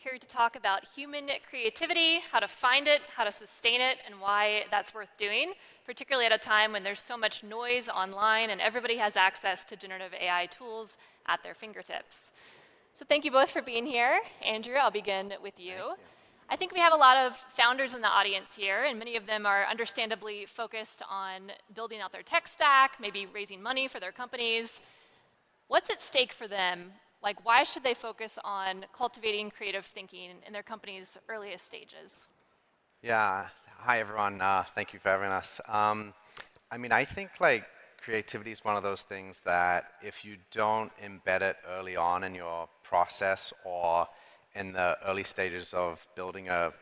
here to talk about human creativity, how to find it, how to sustain it, and why that's worth doing, particularly at a time when there's so much noise online and everybody has access to generative AI tools at their fingertips. So thank you both for being here. Andrew, I'll begin with you. I think we have a lot of founders in the audience here, and many of them are understandably focused on building out their tech stack, maybe raising money for their companies. What's at stake for them? Like, why should they focus on cultivating creative thinking in their company's earliest stages? Yeah, hi everyone. Thank you for having us. I mean, I think like creativity is one of those things that if you don't embed it early on in your process or in the early stages of building a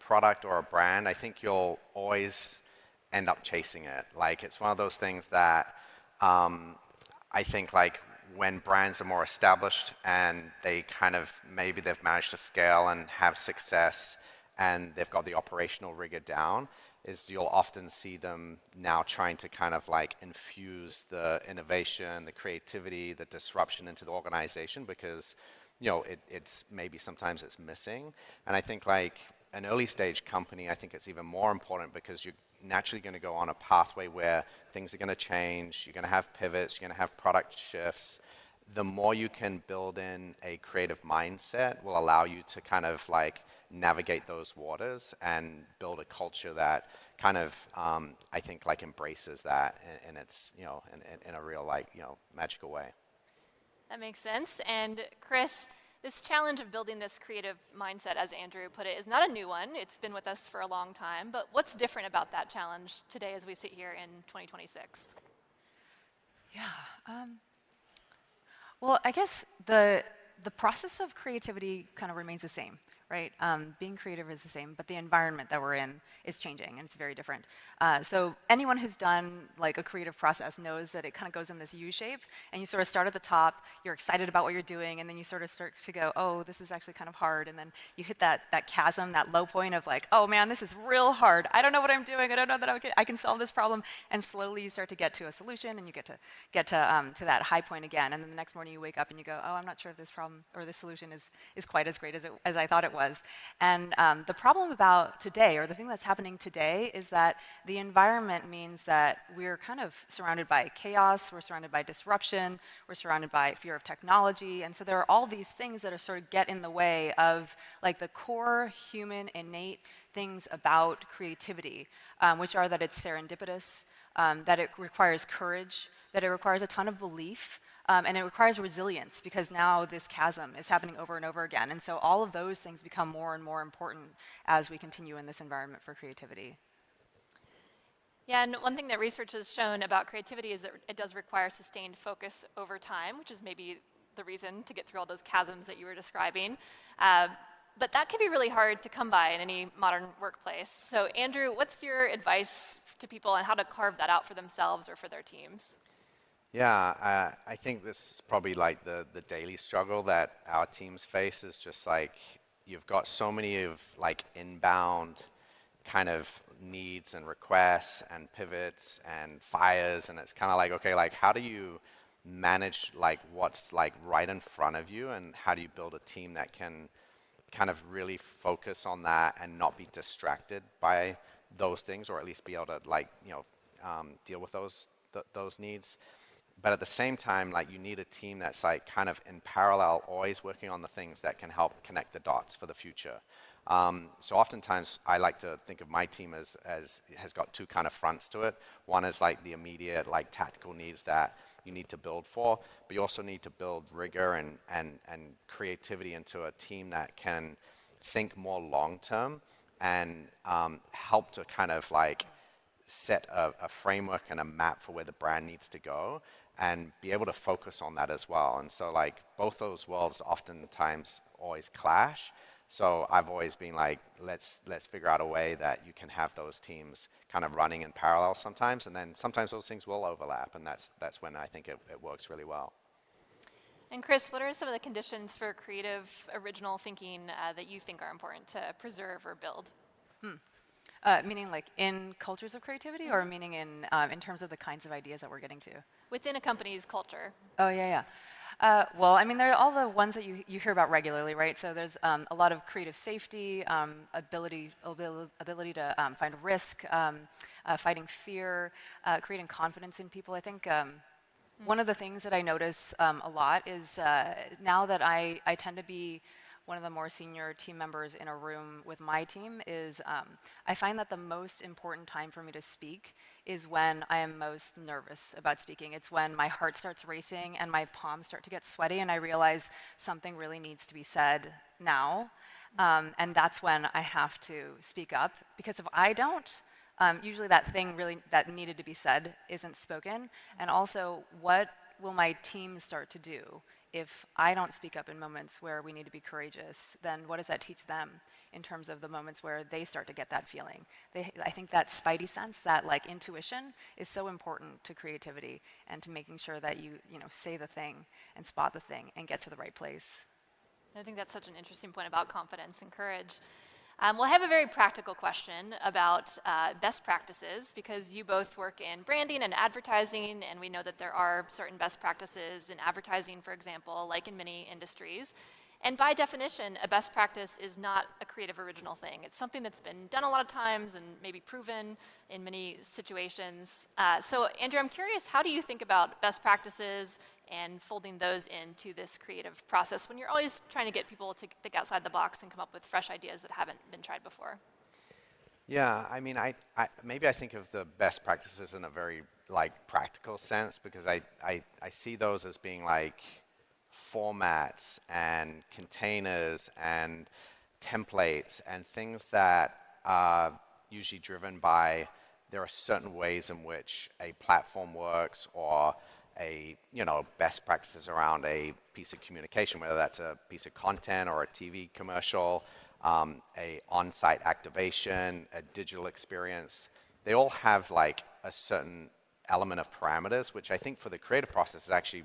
product or a brand, I think you'll always end up chasing it. Like, it's one of those things that I think like when brands are more established and they kind of, maybe they've managed to scale and have success and they've got the operational rigor down, is you'll often see them now trying to kind of like infuse the innovation, the creativity, the disruption into the organization because, you know, it's maybe sometimes it's missing. And I think like an early stage company, I think it's even more important because you're naturally going to go on a pathway where things are going to change, you're going to have pivots, you're going to have product shifts. The more you can build in a creative mindset will allow you to kind of like navigate those waters and build a culture that kind of, I think like embraces that and it's, you know, in a real like, you know, magical way. That makes sense. And Chris, this challenge of building this creative mindset, as Andrew put it, is not a new one. It's been with us for a long time. But what's different about that challenge today as we sit here in 2026? Yeah. Well, I guess the process of creativity kind of remains the same, right? Being creative is the same, but the environment that we're in is changing, and it's very different. So anyone who's done like a creative process knows that it kind of goes in this U shape, and you sort of start at the top, you're excited about what you're doing, and then you sort of start to go, oh, this is actually kind of hard, and then you hit that chasm, that low point of like, oh man, this is real hard. I don't know what I'm doing. I don't know that I can solve this problem, and slowly you start to get to a solution, and you get to that high point again, and then the next morning you wake up and you go, oh, I'm not sure if this problem or this solution is quite as great as I thought it was. And the problem about today, or the thing that's happening today, is that the environment means that we're kind of surrounded by chaos, we're surrounded by disruption, we're surrounded by fear of technology, and so there are all these things that are sort of get in the way of like the core human innate things about creativity, which are that it's serendipitous, that it requires courage, that it requires a ton of belief, and it requires resilience because now this chasm is happening over and over again. And so all of those things become more and more important as we continue in this environment for creativity. Yeah, and one thing that research has shown about creativity is that it does require sustained focus over time, which is maybe the reason to get through all those chasms that you were describing. But that can be really hard to come by in any modern workplace. So Andrew, what's your advice to people on how to carve that out for themselves or for their teams? Yeah, I think this is probably like the daily struggle that our teams face is just like you've got so many of like inbound kind of needs and requests and pivots and fires, and it's kind of like, okay, like how do you manage like what's like right in front of you, and how do you build a team that can kind of really focus on that and not be distracted by those things, or at least be able to like, you know, deal with those needs. But at the same time, like you need a team that's like kind of in parallel, always working on the things that can help connect the dots for the future. So oftentimes I like to think of my team as has got two kind of fronts to it. One is like the immediate like tactical needs that you need to build for, but you also need to build rigor and creativity into a team that can think more long term and help to kind of like set a framework and a map for where the brand needs to go and be able to focus on that as well. And so like both those worlds oftentimes always clash. So I've always been like, let's figure out a way that you can have those teams kind of running in parallel sometimes, and then sometimes those things will overlap, and that's when I think it works really well. And Chris, what are some of the conditions for creative, original thinking that you think are important to preserve or build? Meaning like in cultures of creativity, or meaning in terms of the kinds of ideas that we're getting to? Within a company's culture. Oh, yeah. Well, I mean, there are all the ones that you hear about regularly, right? So there's a lot of creative safety, ability to find risk, fighting fear, creating confidence in people. I think one of the things that I notice a lot is now that I tend to be one of the more senior team members in a room with my team is I find that the most important time for me to speak is when I am most nervous about speaking. It's when my heart starts racing and my palms start to get sweaty and I realize something really needs to be said now. And that's when I have to speak up, because if I don't, usually that thing really that needed to be said isn't spoken. And also, what will my team start to do if I don't speak up in moments where we need to be courageous? Then what does that teach them in terms of the moments where they start to get that feeling? I think that spidey sense, that like intuition, is so important to creativity and to making sure that you say the thing and spot the thing and get to the right place. I think that's such an interesting point about confidence and courage. Well, I have a very practical question about best practices, because you both work in branding and advertising, and we know that there are certain best practices in advertising, for example, like in many industries. And by definition, a best practice is not a creative original thing. It's something that's been done a lot of times and maybe proven in many situations. So Andrew, I'm curious, how do you think about best practices and folding those into this creative process when you're always trying to get people to think outside the box and come up with fresh ideas that haven't been tried before? Yeah, I mean, maybe I think of the best practices in a very like practical sense, because I see those as being like formats and containers and templates and things that are usually driven by there are certain ways in which a platform works, or best practices around a piece of communication, whether that's a piece of content or a TV commercial, a on-site activation, a digital experience. They all have like a certain element of parameters, which I think for the creative process is actually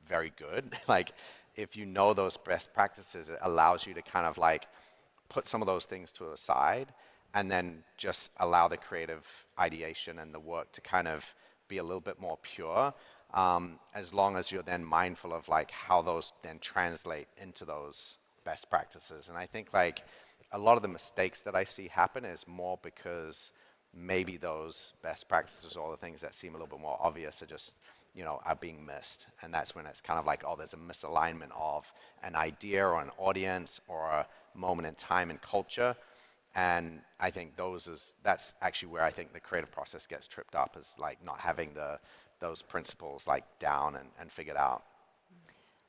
very good. Like, if you know those best practices, it allows you to kind of like put some of those things to the side and then just allow the creative ideation and the work to kind of be a little bit more pure, as long as you're then mindful of like how those then translate into those best practices. And I think like a lot of the mistakes that I see happen is more because maybe those best practices, or the things that seem a little bit more obvious, are just are being missed. And that's when it's kind of like, oh, there's a misalignment of an idea or an audience or a moment in time and culture. And I think that's actually where I think the creative process gets tripped up, is like not having those principles like down and figured out.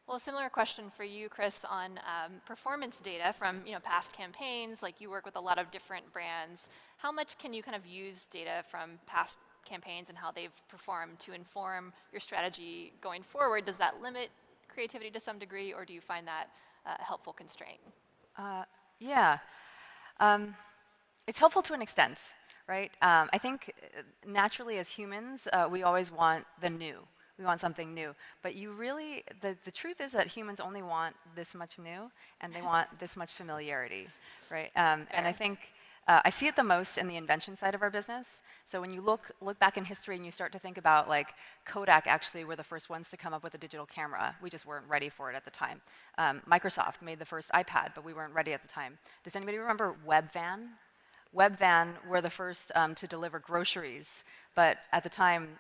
Well, a similar question for you, Chris, on performance data from past campaigns. Like, you work with a lot of different brands. How much can you kind of use data from past campaigns and how they've performed to inform your strategy going forward? Does that limit creativity to some degree, or do you find that a helpful constraint? Yeah. It's helpful to an extent, right? I think naturally as humans, we always want the new. We want something new. But the truth is that humans only want this much new, and they want this much familiarity, right? And I think I see it the most in the invention side of our business. So when you look back in history and you start to think about, like, Kodak actually were the first ones to come up with a digital camera. We just weren't ready for it at the time. Microsoft made the first iPad, but we weren't ready at the time. Does anybody remember WebVan? WebVan were the first to deliver groceries, but at the time,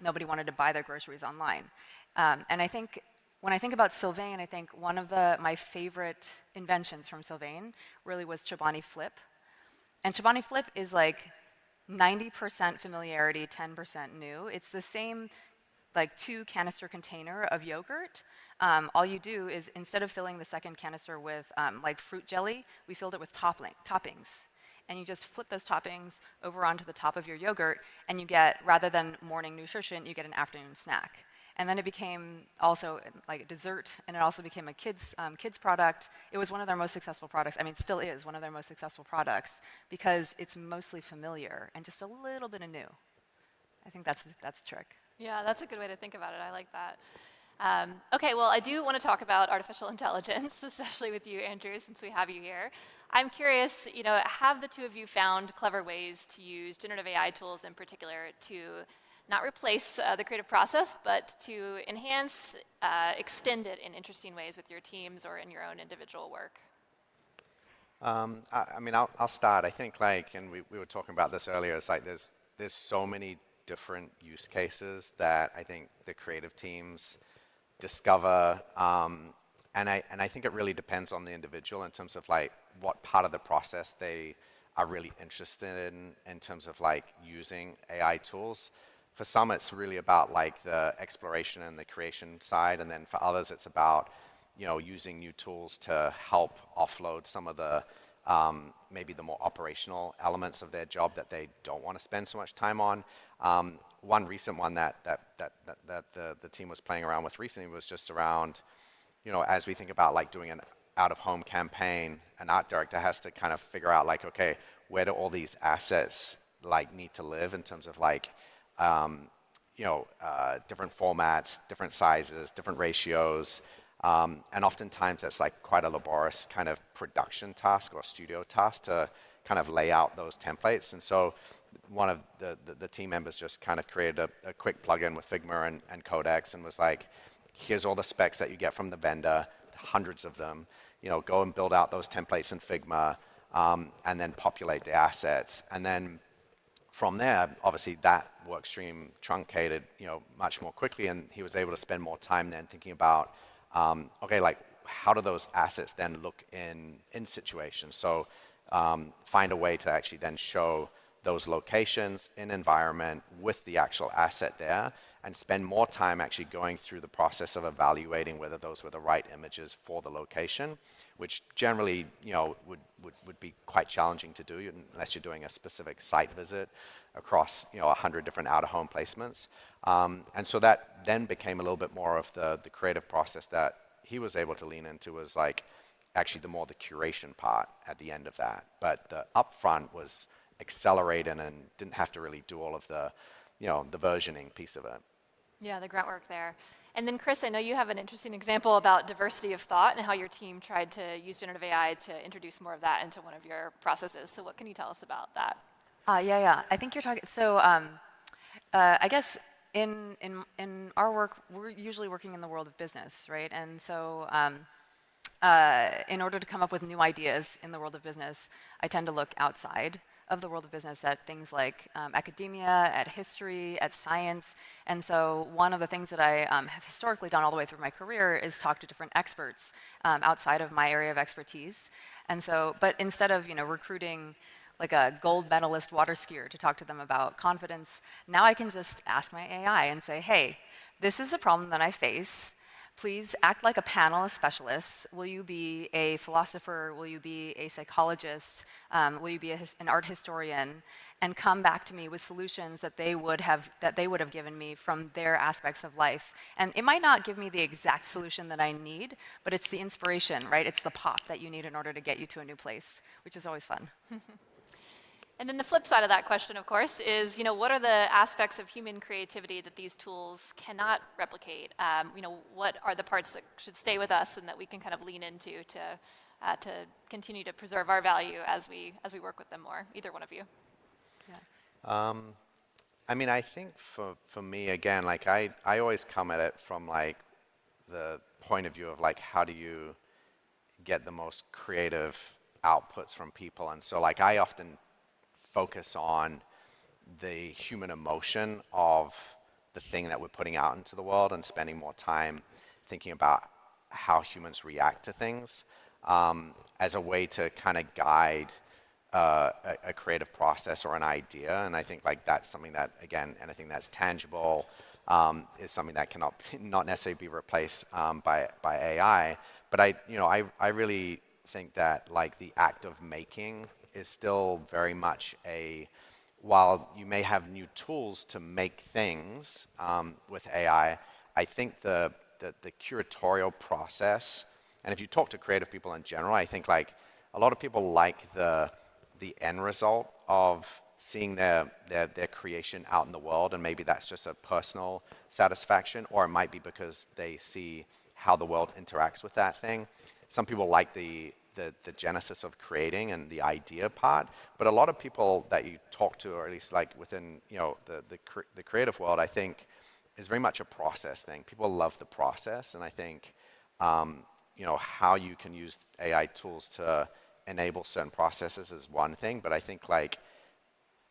nobody wanted to buy their groceries online. And I think when I think about SYLVAIN, I think one of my favorite inventions from SYLVAIN really was Chobani Flip. And Chobani Flip is like 90% familiarity, 10% new. It's the same like 2-canister container of yogurt. All you do is, instead of filling the second canister with like fruit jelly, we filled it with toppings. And you just flip those toppings over onto the top of your yogurt, and you get, rather than morning nutrition, you get an afternoon snack. And then it became also like a dessert, and it also became a kids product. It was one of their most successful products. I mean, it still is one of their most successful products, because it's mostly familiar and just a little bit of new. I think that's the trick. Yeah, that's a good way to think about it. I like that. Okay, well, I do want to talk about artificial intelligence, especially with you, Andrew, since we have you here. I'm curious, have the two of you found clever ways to use generative AI tools in particular to not replace the creative process, but to enhance, extend it in interesting ways with your teams or in your own individual work? I mean, I'll start. I think like, and we were talking about this earlier, it's like there's so many different use cases that I think the creative teams discover, and I think it really depends on the individual in terms of like what part of the process they are really interested in terms of like using AI tools. For some, it's really about like the exploration and the creation side, and then for others, it's about using new tools to help offload some of the maybe the more operational elements of their job that they don't want to spend so much time on. One recent one that the team was playing around with recently was just around, as we think about like doing an out-of-home campaign, an art director has to kind of figure out like, okay, where do all these assets like need to live in terms of like, different formats, different sizes, different ratios. And oftentimes that's like quite a laborious kind of production task or studio task to kind of lay out those templates. And so one of the team members just kind of created a quick plugin with Figma and Codex and was like, here's all the specs that you get from the vendor, hundreds of them, go and build out those templates in Figma, and then populate the assets. And then from there, obviously that work stream truncated, much more quickly, and he was able to spend more time then thinking about, okay, like how do those assets then look in situations? So find a way to actually then show those locations in environment with the actual asset there, and spend more time actually going through the process of evaluating whether those were the right images for the location, which generally would be quite challenging to do unless you're doing a specific site visit across 100 different out-of-home placements. And so that then became a little bit more of the creative process that he was able to lean into, was like actually the curation part at the end of that. But the upfront was accelerated and didn't have to really do all of the the versioning piece of it. Yeah, the grunt work there. And then Chris, I know you have an interesting example about diversity of thought and how your team tried to use generative AI to introduce more of that into one of your processes. So what can you tell us about that? Yeah. I think you're talking. So I guess in our work, we're usually working in the world of business, right? And so in order to come up with new ideas in the world of business, I tend to look outside of the world of business at things like academia, at history, at science. And so one of the things that I have historically done all the way through my career is talk to different experts outside of my area of expertise. And so, but instead of recruiting like a gold medalist water skier to talk to them about confidence, now I can just ask my AI and say, hey, this is a problem that I face. Please act like a panel of specialists. Will you be a philosopher? Will you be a psychologist? Will you be an art historian? And come back to me with solutions that they would have given me from their aspects of life. And it might not give me the exact solution that I need, but it's the inspiration, right? It's the pop that you need in order to get you to a new place, which is always fun. And then the flip side of that question, of course, is what are the aspects of human creativity that these tools cannot replicate? What are the parts that should stay with us and that we can kind of lean into to continue to preserve our value as we work with them more? Either one of you. Yeah. I mean, I think for me, again, like I always come at it from like the point of view of like, how do you get the most creative outputs from people? And so like I often focus on the human emotion of the thing that we're putting out into the world, and spending more time thinking about how humans react to things as a way to kind of guide a creative process or an idea. And I think like that's something that, again, anything that's tangible is something that cannot not necessarily be replaced by AI. But I really think that like the act of making is still very much while you may have new tools to make things with AI, I think the curatorial process, and if you talk to creative people in general, I think like a lot of people like the end result of seeing their creation out in the world, and maybe that's just a personal satisfaction, or it might be because they see how the world interacts with that thing. Some people like the the genesis of creating and the idea part. But a lot of people that you talk to, or at least like within the creative world, I think is very much a process thing. People love the process, and I think how you can use AI tools to enable certain processes is one thing, but I think like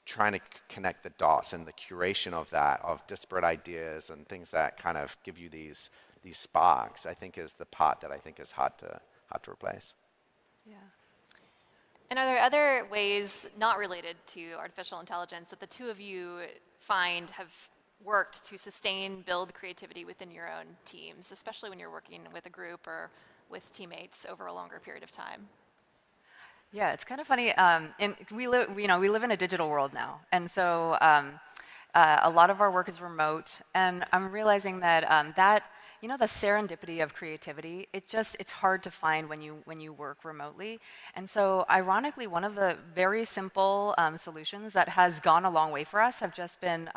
trying to connect the dots and the curation of that, of disparate ideas and things that kind of give you these sparks, I think is the part that I think is hard to replace. Yeah. And are there other ways not related to artificial intelligence that the two of you find have worked to sustain, build creativity within your own teams, especially when you're working with a group or with teammates over a longer period of time? Yeah, it's kind of funny. We live in a digital world now, and so a lot of our work is remote. And I'm realizing that the serendipity of creativity, it's hard to find when you work remotely. And so, ironically, one of the very simple solutions that has gone a long way for us have just been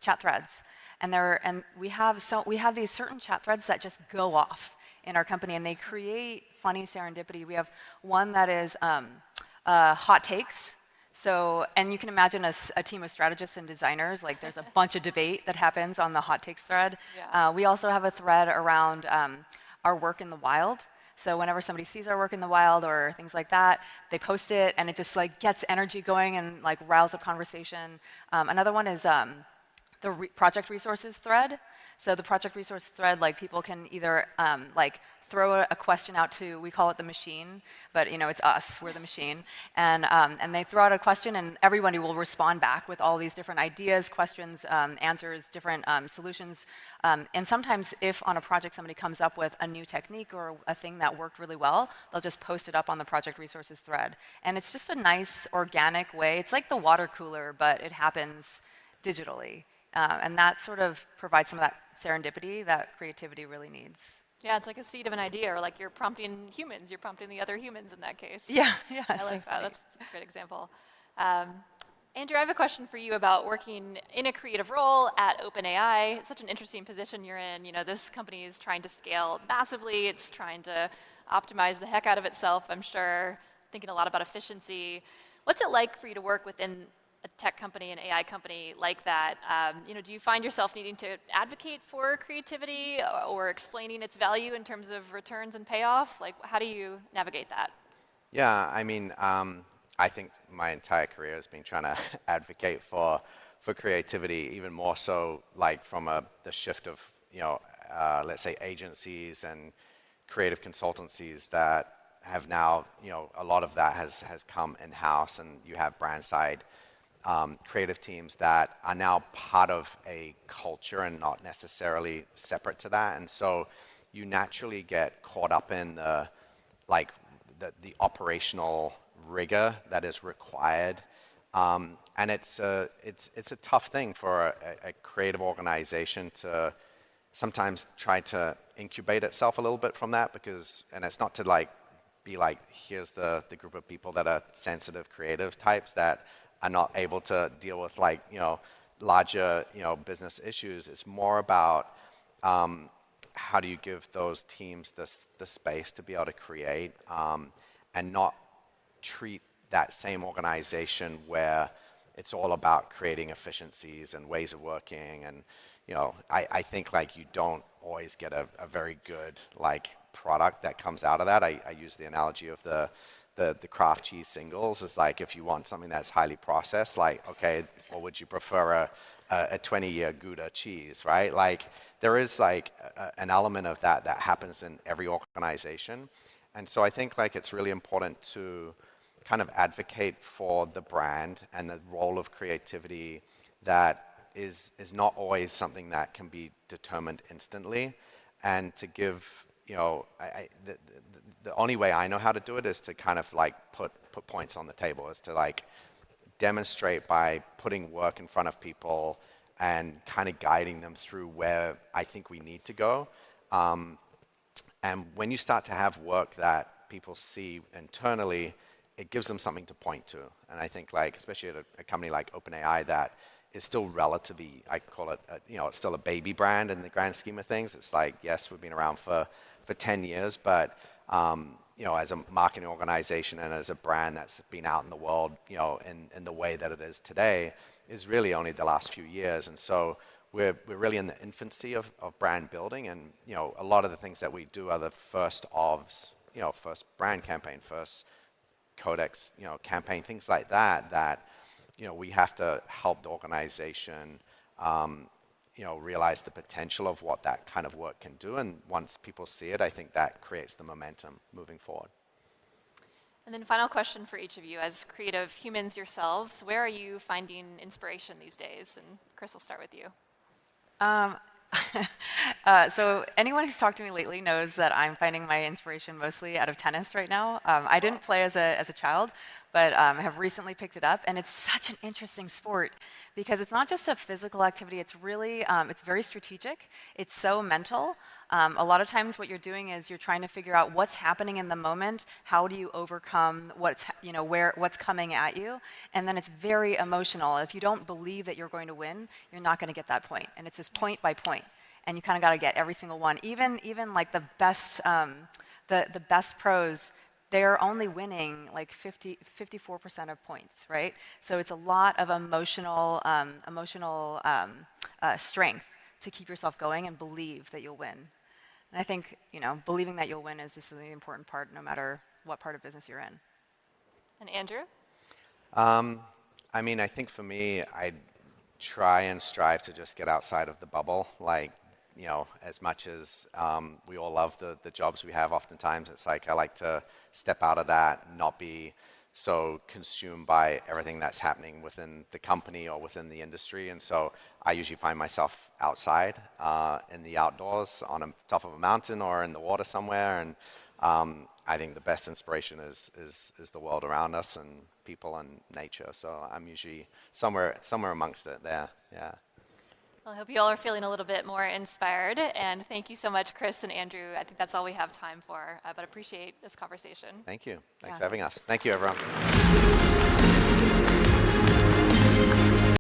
chat threads. And we have these certain chat threads that just go off in our company, and they create funny serendipity. We have one that is hot takes. So, and you can imagine a team of strategists and designers, like there's a bunch of debate that happens on the hot takes thread. Yeah. We also have a thread around our work in the wild. So whenever somebody sees our work in the wild or things like that, they post it, and it just like gets energy going and like riles up conversation. Another one is the project resources thread. So the project resource thread, like people can either throw a question out to, we call it the machine, but it's us, we're the machine, and they throw out a question, and everybody will respond back with all these different ideas, questions, answers, different solutions. And sometimes, if on a project somebody comes up with a new technique or a thing that worked really well, they'll just post it up on the project resources thread, and it's just a nice organic way. It's like the water cooler, but it happens digitally. And that sort of provides some of that serendipity that creativity really needs. Yeah, it's like a seed of an idea, or like you're prompting humans, you're prompting the other humans in that case. Yeah. I like that. That's a great example. Andrew, I have a question for you about working in a creative role at OpenAI. It's such an interesting position you're in. This company is trying to scale massively. It's trying to optimize the heck out of itself, I'm sure, thinking a lot about efficiency. What's it like for you to work within a tech company, an AI company like that? Do you find yourself needing to advocate for creativity or explaining its value in terms of returns and payoff? Like, how do you navigate that? Yeah, I mean, I think my entire career has been trying to advocate for creativity, even more so like from the shift of, let's say agencies and creative consultancies that have now, a lot of that has come in-house, and you have brand side creative teams that are now part of a culture and not necessarily separate to that. And so you naturally get caught up in the operational rigor that is required. And it's a tough thing for a creative organization to sometimes try to incubate itself a little bit from that, and it's not to be like, here's the group of people that are sensitive, creative types that are not able to deal with larger business issues. It's more about how do you give those teams the space to be able to create, and not treat that same organization where it's all about creating efficiencies and ways of working. And I think you don't always get a very good product that comes out of that. I use the analogy of the Kraft cheese singles. Is if you want something that's highly processed, okay, well, would you prefer a 20-year Gouda cheese, right? There is an element of that happens in every organization. And so I think it's really important to kind of advocate for the brand and the role of creativity that is not always something that can be determined instantly, and to give the only way I know how to do it is to kind of put points on the table, is to demonstrate by putting work in front of people and kind of guiding them through where I think we need to go. And when you start to have work that people see internally, it gives them something to point to. And I think especially at a company like OpenAI that is still relatively, I call it, it's still a baby brand in the grand scheme of things. It's yes, we've been around for 10 years, but as a marketing organization and as a brand that's been out in the world, in the way that it is today, is really only the last few years. And so we're really in the infancy of brand building, and a lot of the things that we do are the first ofs, first brand campaign, first codex, campaign, things like that we have to help the organization realize the potential of what that kind of work can do. And once people see it, I think that creates the momentum moving forward. And then final question for each of you. As creative humans yourselves, where are you finding inspiration these days? And Chris, I'll start with you. So anyone who's talked to me lately knows that I'm finding my inspiration mostly out of tennis right now. I didn't play as a child, but have recently picked it up, and it's such an interesting sport because it's not just a physical activity. It's really it's very strategic. It's so mental. A lot of times, what you're doing is you're trying to figure out what's happening in the moment. How do you overcome what's coming at you? And then it's very emotional. If you don't believe that you're going to win, you're not going to get that point. And it's just point by point. And you kind of got to get every single one. Even like the best pros, they're only winning like 54% of points, right? So it's a lot of emotional strength to keep yourself going and believe that you'll win. And I think believing that you'll win is just a really important part, no matter what part of business you're in. And Andrew? I think for me, I try and strive to just get outside of the bubble. As much as we all love the jobs we have, oftentimes it's like I like to step out of that and not be so consumed by everything that's happening within the company or within the industry. And so I usually find myself outside in the outdoors on top of a mountain or in the water somewhere. And I think the best inspiration is the world around us and people and nature. So I'm usually somewhere amongst it there. Yeah. Well, I hope you all are feeling a little bit more inspired. And thank you so much, Chris and Andrew. I think that's all we have time for, but appreciate this conversation. Thank you. Thanks for having us. Thank you, everyone.